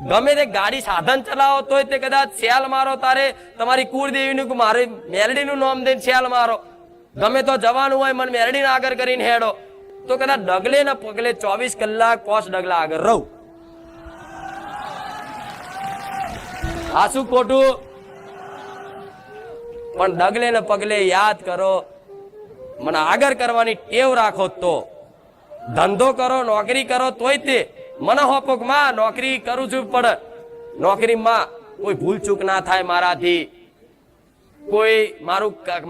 ગમે તે ગાડી સાધન ચલાવો તોય તે કદાચ સેલ મારો તારે તમારી કુળદેવીનું કે મારે મેલડીનું નામ દઈને સેલ મારો. ગમે તો જવાનું હોય મને મેલડીને આગળ કરીને હેડો તો કદાચ ડગલે ને પગલે 24 કલાક 5 ડગલા આગળ રહું. આ શું ખોટું? પણ ડગલે ને પગલે યાદ કરો, મને આગળ કરવાની ટેવ રાખો. તો ધંધો કરો, નોકરી કરો તોય તે મને હોપો માં નોકરી કરું છું, પણ નોકરીમાં કોઈ ભૂલ ચૂક ના થાય મારાથી, કોઈ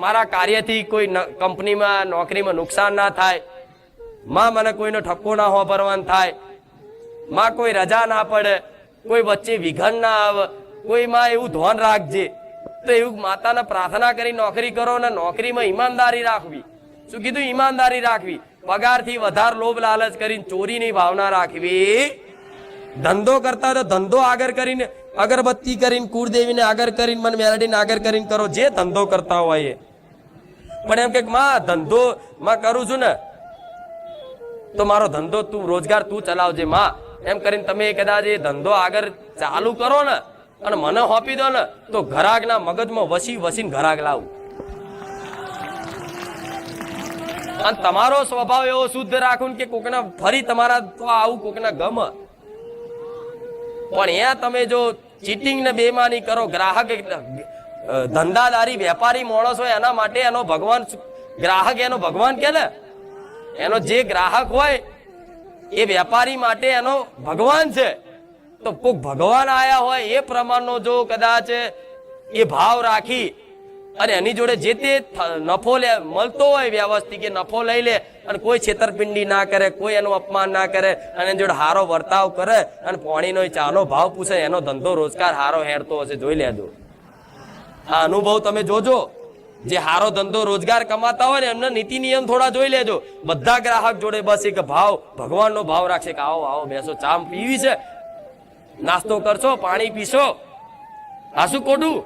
મારા કાર્યથી કોઈ કંપનીમાં નોકરીમાં નુકસાન ના થાય, માં મને કોઈનો ઠપકો ના હોભરવાનું થાય, માં કોઈ રજા ના પડે, કોઈ વચ્ચે વિઘન ના આવે, કોઈ માં એવું ધ્યાન રાખજે. તો એવું માતાને પ્રાર્થના કરી નોકરી કરો ને નોકરીમાં ઈમાનદારી રાખવી. શું કીધું? ઈમાનદારી રાખવી. પગારથી વધારે લોભ લાલચ કરીને ચોરીની ભાવના રાખવી. ધંધો કરતા તો ધંધો આગળ કરીને અગરબત્તી કરીને કુળદેવીને આગળ કરીને મને મેલડીને આગળ કરીને કરો, જે ધંધો કરતા હોય એ. પણ એમ કે માં ધંધો માં કરું છું ને તો મારો ધંધો તું રોજગાર તું ચલાવજે માં, એમ કરીને તમે કદાચ એ ધંધો આગળ ચાલુ કરો ને અને મને હોપી દો ને તો ઘરાકના મગજમાં વસી વસીને ઘરાક લાવું. અને તમારો સ્વભાવ એવો શુદ્ધ રાખું કે કોકના ફરી તમારા તો આવું કોકના ગમ. પણ અહીંયા તમે જો ચીટિંગ ને બેમાની કરો, ગ્રાહક ધંધાદારી વેપારી માણસ હોય એના માટે એનો ભગવાન, ગ્રાહક એનો ભગવાન કે ને, એનો જે ગ્રાહક હોય એ વેપારી માટે એનો ભગવાન છે. તો કોક ભગવાન આયા હોય એ પ્રમાણનો જો કદાચ એ ભાવ રાખી અને એની જોડે જે તે નફો મળતો હોય વ્યવસ્થિત કે નફો લઈ લે અને કોઈ છેતરપિંડી ના કરે, કોઈ એનું અપમાન ના કરે અને એની જોડે હારો વર્તાવ કરે અને પાણીનો ચાનો ભાવ પૂછે, એનો ધંધો રોજગાર હારો હેરતો હશે. જોઈ લેજો આ અનુભવ તમે જોજો. જે હારો ધંધો રોજગાર કમાતા હોય ને એમના નીતિ નિયમ થોડા જોઈ લેજો. બધા ગ્રાહક જોડે બસ એક ભાવ, ભગવાનનો ભાવ રાખશે કે આવો આવો બેસો, ચા પીવી છે, નાસ્તો કરશો, પાણી પીશો. આ શું ખોટું?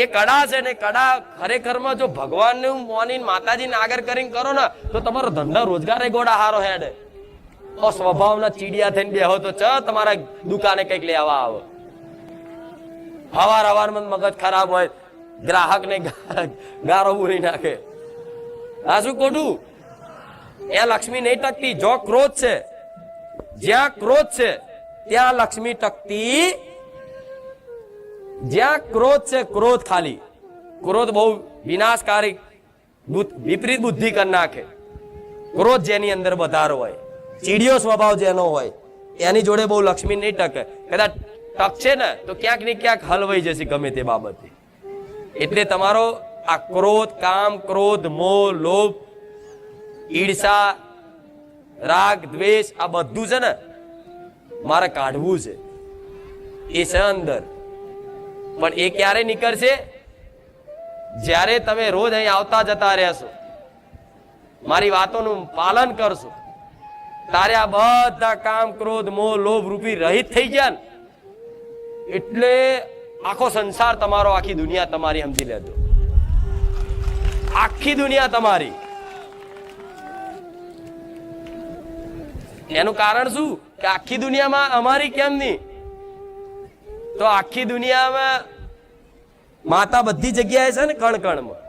એ કડા છે ને કડા ખરેખરમાં જો ભગવાનને મોની માતાજીને આગળ કરીને કરો ને તો તમારો ધંધા રોજગાર ગોડા હારો હેડે. સ્વભાવના ચીડિયા થઈને બેહો તો ચ તમારા દુકાને કઈક લેવા આવે. હવારમાં મગજ ખરાબ હોય, ગ્રાહક ને ગારો ઉરી નાખે. આ શું ખોટું? એ લક્ષ્મી નહીં ટકતી. જો ક્રોધ છે, જ્યાં ક્રોધ છે ત્યાં લક્ષ્મી ટકતી. જ્યાં ક્રોધ છે, ક્રોધ ખાલી, ક્રોધ બહુ વિનાશકારી વિપરીત બુદ્ધિ કરી નાખે. ક્રોધ જેની અંદર વધારો હોય, ચીડિયો સ્વભાવ જેનો હોય એની જોડે બહુ લક્ષ્મી નહીં ટકે. કદાચ ટકશે ને તો ક્યાંક ને ક્યાંક હલવાઈ જશે ગમે તે બાબતે. એટલે તમારો આ ક્રોધ, કામ, ક્રોધ, મોહ, લોભ, ઈર્ષા, રાગ, દ્વેષ આ બધું છે ને મારે કાઢવું છે. એ છે અંદર. પણ એ ક્યારે નીકળશે? જ્યારે તમે રોજ અહીં આવતા જતા રહેશો, મારી વાતોનું પાલન કરશો, તારે આ બધા કામ, ક્રોધ, મોહ, લોભ રૂપી રહિત થઈ ગયા ને એટલે આખો સંસાર તમારો, આખી દુનિયા તમારી, સમજી લેજો. આખી દુનિયા તમારી. એનું કારણ શું કે આખી દુનિયામાં અમારી કેમ નહીં? તો આખી દુનિયામાં માતા બધી જગ્યાએ છે ને, કણ કણમાં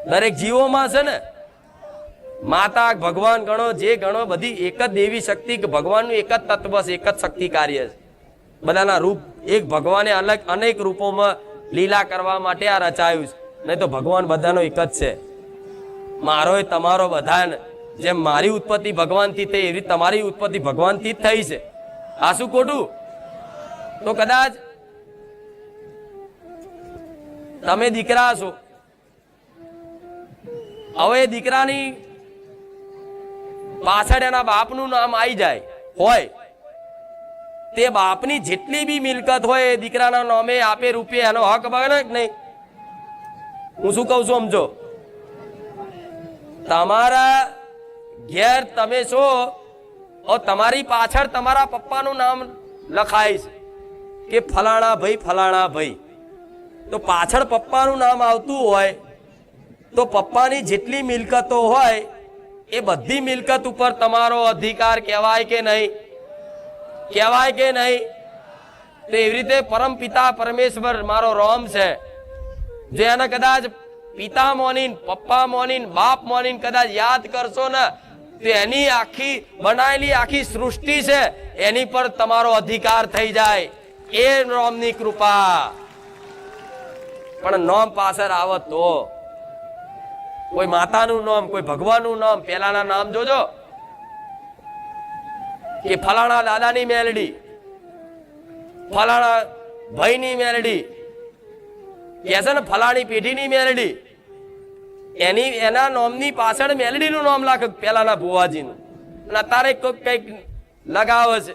દરેક જીવોમાં છે ને માતા. ભગવાન ગણો જે ગણો બધી એક જ દેવી શક્તિ, કે ભગવાનનું એક જ તત્વ છે, એક જ શક્તિ કાર્ય છે. બધાના રૂપ એક. ભગવાને અલગ અનેક રૂપોમાં લીલા કરવા માટે આ રચાયું છે. નહીં તો ભગવાન બધાનો એક જ છે. મારો એ તમારો બધાને જેમ મારી ઉત્પત્તિ ભગવાનથી થઈ એવી તમારી ઉત્પત્તિ ભગવાનથી જ થઈ છે. આ શું ખોટું? તો કદાચ તમે દીકરા છો, હવે દીકરાની પાછળ એના બાપનું નામ આવી જાય હોય, તે બાપની જેટલી બી મિલકત હોય એ દીકરાના નામે આપે રૂપિયા, એનો હક બને કે નહીં? હું શું કહું છું સમજો. તમારા ઘેર તમે છો, તમારી પાછળ તમારા પપ્પાનું નામ લખાય છે કે ફલાણા ભાઈ, ફલાણા ભાઈ. તો પાછળ પપ્પાનું નામ આવતું હોય તો પપ્પાની જેટલી મિલકતો હોય એ બધી મિલકત ઉપર તમારો અધિકાર કહેવાય કે નહીં? કહેવાય કે નહીં? તો એવી રીતે પરમ પિતા પરમેશ્વર મારો રોમ છે, જે એને કદાચ પિતા મોનીન, પપ્પા મોનીન, બાપ મોનીન કદાચ યાદ કરશો ને, તો એની આખી બનાયેલી આખી સૃષ્ટિ છે એની પર તમારો અધિકાર થઈ જાય, એ નોમની કૃપા. પણ નોમ પાછળ આવત તો કોઈ માતાનું નામ, કોઈ ભગવાનનું નામ, પેલાના નામ જોજો કે ફલાણા દાદાની મેલડી, ફલાણા ભાઈની મેલડી, કે છે ને ફલાણી પેઢીની મેલડી, એના નામની પાછળ મેલડીનું નામ લાગે પેલાના ભુવાજીનું. અને અત્યારે કઈક લગાવે છે,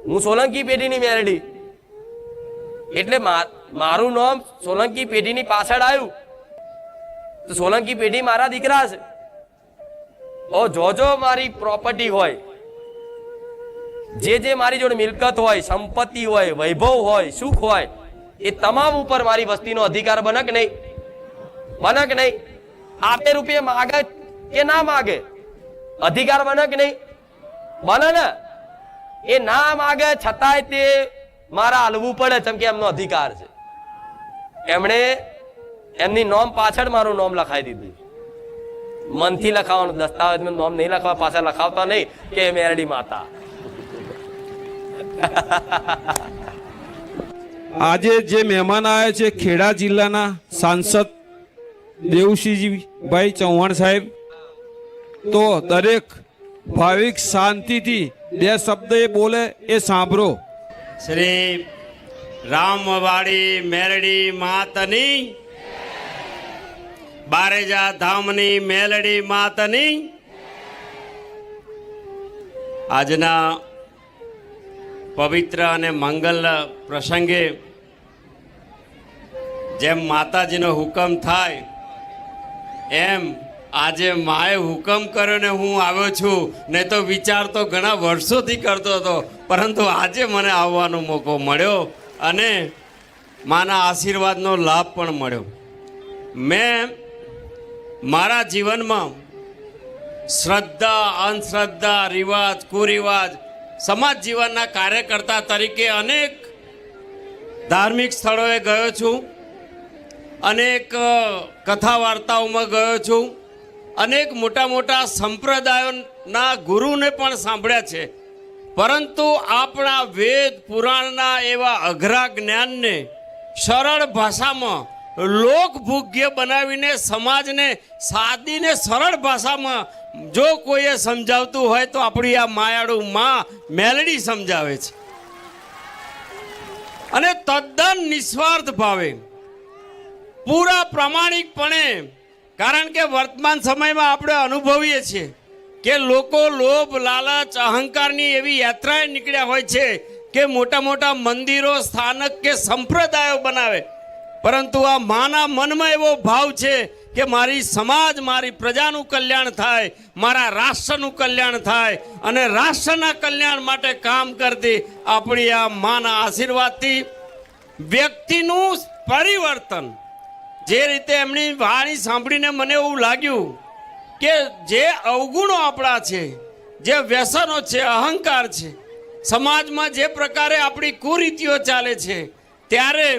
હું સોલંકી પેઢીની મેલડી, એટલે મારું નામ સોલંકી પેઢીની પાછળ આવ્યું, તો સોલંકી પેઢી મારા દીકરા છે. ઓ જોજો મારી પ્રોપર્ટી હોય, જે મારી જોડે મિલકત હોય, સંપત્તિ હોય, વૈભવ હોય, સુખ હોય, એ તમામ ઉપર મારી વસ્તીનો અધિકાર બને કે નહીં? બને કે નહીં? આપે રૂપિયા માગે કે ના માગે, અધિકાર બને કે નહીં? બને ને? એ ના માગે છતાંય તે મારા હાલવું પડે, જેમ કે એમનો અધિકાર છે. એમણે એમની નોમ પાછળ મારું નામ લખાઈ દીધું. મનથી લખાવાનું, દસ્તાવેજમાં નામ નહીં લખવા, પાછળ લખાવતા નહીં કે મેરડી માતા. આજે જે મહેમાન આવ્યા છે ખેડા જિલ્લાના સાંસદ દેવસિંહજીભાઈ ચૌહાણ સાહેબ, તો દરેક ભાવિક શાંતિથી બે શબ્દ એ બોલે એ સાંભળો. શ્રી રામવાડી મેલડી માતની, બારેજા ધામની મેલડી માતની. આજના પવિત્ર અને મંગલ પ્રસંગે જેમ માતાજીનો હુકમ થાય એમ આજે માએ હુકમ કર્યો ને હું આવ્યો છું. નહીં તો વિચાર તો ઘણા વર્ષોથી કરતો હતો, પરંતુ આજે મને આવવાનો મોકો મળ્યો અને માના આશીર્વાદનો લાભ પણ મળ્યો. મેં મારા જીવનમાં શ્રદ્ધા, અંધશ્રદ્ધા, રિવાજ, કુરિવાજ, સમાજ જીવનના કાર્યકર્તા તરીકે અનેક ધાર્મિક સ્થળોએ ગયો છું, અનેક કથા વાર્તાઓમાં ગયો છું, અનેક મોટા મોટા સંપ્રદાયોના ગુરુને પણ સાંભળ્યા છે. પરંતુ આપણા વેદ પુરાણના એવા અઘરા જ્ઞાનને સરળ ભાષામાં લોકભોગ્ય બનાવીને સમાજને સાદીને સરળ ભાષામાં જો કોઈએ સમજાવતું હોય તો આપણી આ માયાળુ માં મેલડી સમજાવે છે. અને તદ્દન નિસ્વાર્થ ભાવે, પૂરા પ્રામાણિકપણે. કારણ કે વર્તમાન સમયમાં આપણે અનુભવીએ છીએ કે લોકો લોભ, લાલચ, અહંકારની એવી યાત્રાએ નીકળ્યા હોય છે કે મોટા મોટા મંદિરો, સ્થાનક કે સંપ્રદાયો બનાવે. પરંતુ આ માના મનમાં એવો ભાવ છે કે મારી સમાજ, મારી પ્રજાનું કલ્યાણ થાય, મારા રાષ્ટ્રનું કલ્યાણ થાય, અને રાષ્ટ્રના કલ્યાણ માટે કામ કરતી આપણી આ માના આશીર્વાદથી વ્યક્તિનું પરિવર્તન. જે રીતે એમની વાણી સાંભળીને મને એવું લાગ્યું કે જે અવગુણો આપણા છે, જે વ્યસનો છે, અહંકાર છે, સમાજમાં જે પ્રકારે આપણી કુરીતિઓ ચાલે છે, ત્યારે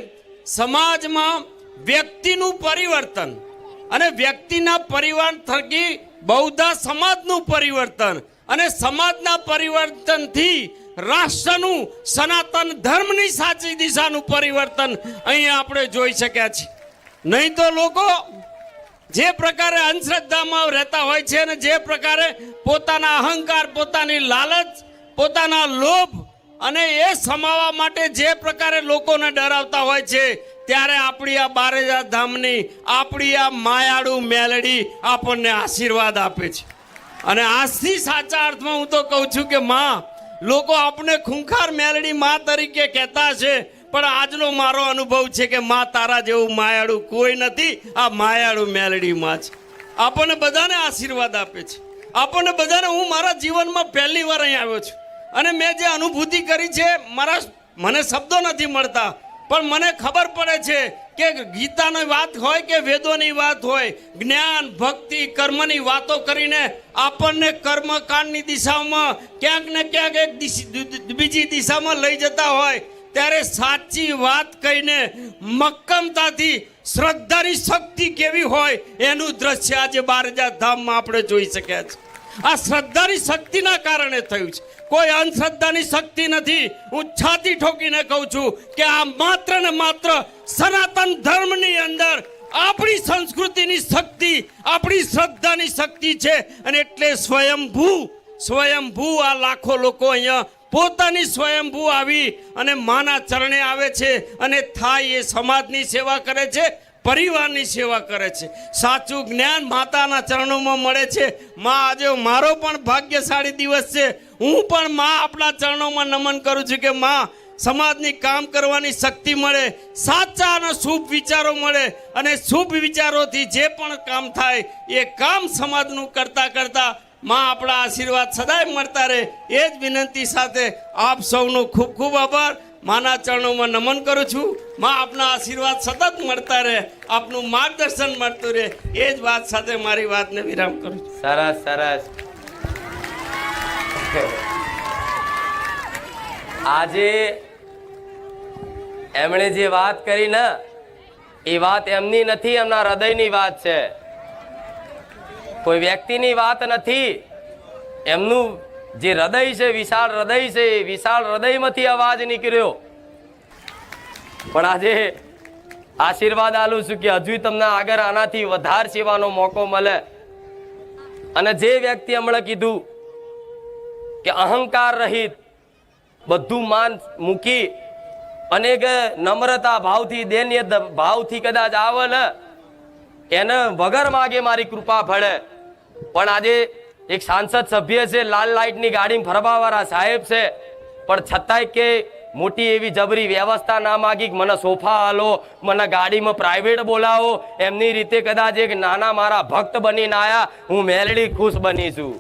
સમાજમાં વ્યક્તિનું પરિવર્તન અને વ્યક્તિના પરિવર્તન થકી બહુધા સમાજનું પરિવર્તન, અને સમાજના પરિવર્તનથી રાષ્ટ્રનું, સનાતન ધર્મની સાચી દિશાનું પરિવર્તન અહીંયા આપણે જોઈ શક્યા છીએ. નહીં તો લોકો જે પ્રકારે અંધશ્રદ્ધામાં રહેતા હોય છે અને જે પ્રકારે પોતાના અહંકાર, પોતાની લાલચ, પોતાના લોભ અને એ સમાવવા માટે જે પ્રકારે લોકોને ડરાવતા હોય છે, ત્યારે આપણી આ બારેજા ધામની, આપણી આ માયાળુ મેલડી આપણને આશીર્વાદ આપે છે. અને આજથી સાચા અર્થમાં હું તો કહું છું કે માં, લોકો આપણે ખૂંખાર મેલડી માં તરીકે કહેતા છે, પણ આજનો મારો અનુભવ છે કે માં તારા જેવું માયાળુ કોઈ નથી. આ માયાળુ મેલડી માં છે, આપણને બધાને આશીર્વાદ આપે છે. આપણને બધાને, હું મારા જીવનમાં પહેલી વાર અહીં આવ્યો છું અને મેં જે અનુભૂતિ કરી છે, મને શબ્દો નથી મળતા, પણ મને ખબર પડે છે કે ગીતાની વાત હોય કે વેદોની વાત હોય, જ્ઞાન ભક્તિ કર્મની વાતો કરીને આપણને કર્મકાંડની દિશામાં ક્યાંક ને ક્યાંક એક બીજી દિશામાં લઈ જતા હોય, ત્યારે સાચી વાત કહીને મક્કમતાથી શ્રદ્ધાની શક્તિ કેવી હોય એનું દ્રશ્ય આજે બારજા ધામમાં આપણે જોઈ શક્યા છે. આ શ્રદ્ધાની શક્તિના કારણે થયું છે, કોઈ અંધશ્રદ્ધાની શક્તિ નથી. હું છાતી ઠોકીને કહું છું કે આ માત્ર ને માત્ર સનાતન ધર્મની અંદર આપણી સંસ્કૃતિની શક્તિ, આપણી શ્રદ્ધાની શક્તિ છે. અને એટલે સ્વયંભૂ આ લાખો લોકો અહીંયા પોતાની સ્વયંભૂ આવી અને માના ચરણે આવે છે અને થાય એ સમાજની સેવા કરે છે, પરિવારની સેવા કરે છે. સાચું જ્ઞાન માતાના ચરણોમાં મળે છે. માં, આજે મારો પણ ભાગ્યશાળી દિવસ છે. હું પણ માં આપણા ચરણોમાં નમન કરું છું કે માં, સમાજની કામ કરવાની શક્તિ મળે, સાચા અને શુભ વિચારો મળે, અને શુભ વિચારોથી જે પણ કામ થાય એ કામ સમાજનું કરતા કરતા માં આપણા આશીર્વાદ સદાય મળતા રહે. એ જ વિનંતી સાથે આપ સૌનો ખૂબ ખૂબ આભાર. માના ચરણોમાં નમન કરું છું. માં આપના આશીર્વાદ સતત મળતા રહે, આપનું માર્ગદર્શન મળતું રહે. એ જ વાત સાથે મારી વાતને વિરામ કરું છું. સરસ સરસ. આજે એમણે જે વાત કરી ને એ વાત એમની નથી, એમના હૃદયની વાત છે. કોઈ વ્યક્તિની વાત નથી. એમનું જે હૃદય છે, વિશાળ હૃદય છે, એ વિશાળ હૃદયમાંથી અવાજ નીકળ્યો. પણ આજે આશીર્વાદ આલું છું કે હજુ તમને આગળ આનાથી વધારે સેવાનો મોકો મળે. અને જે વ્યક્તિ હમણાં કીધું કે અહંકાર રહિત બધું માન મૂકી અને નમ્રતા ભાવથી, દૈન્ય ભાવથી કદાચ આવે ને, એને વગર માગે મારી કૃપા ફળે. પણ આજે એક સાંસદ સભ્ય છે, લાલ લાઇટની ગાડીમાં ફરવાવાળા સાહેબ છે, પણ છતાંય કે મોટી એવી જબરી વ્યવસ્થા ના માગી કે મને સોફા હાલો, મને ગાડીમાં પ્રાઇવેટ બોલાવો. એમની રીતે કદાચ એક નાના મારા ભક્ત બનીને આયા. હું મેલડી ખુશ બની છું.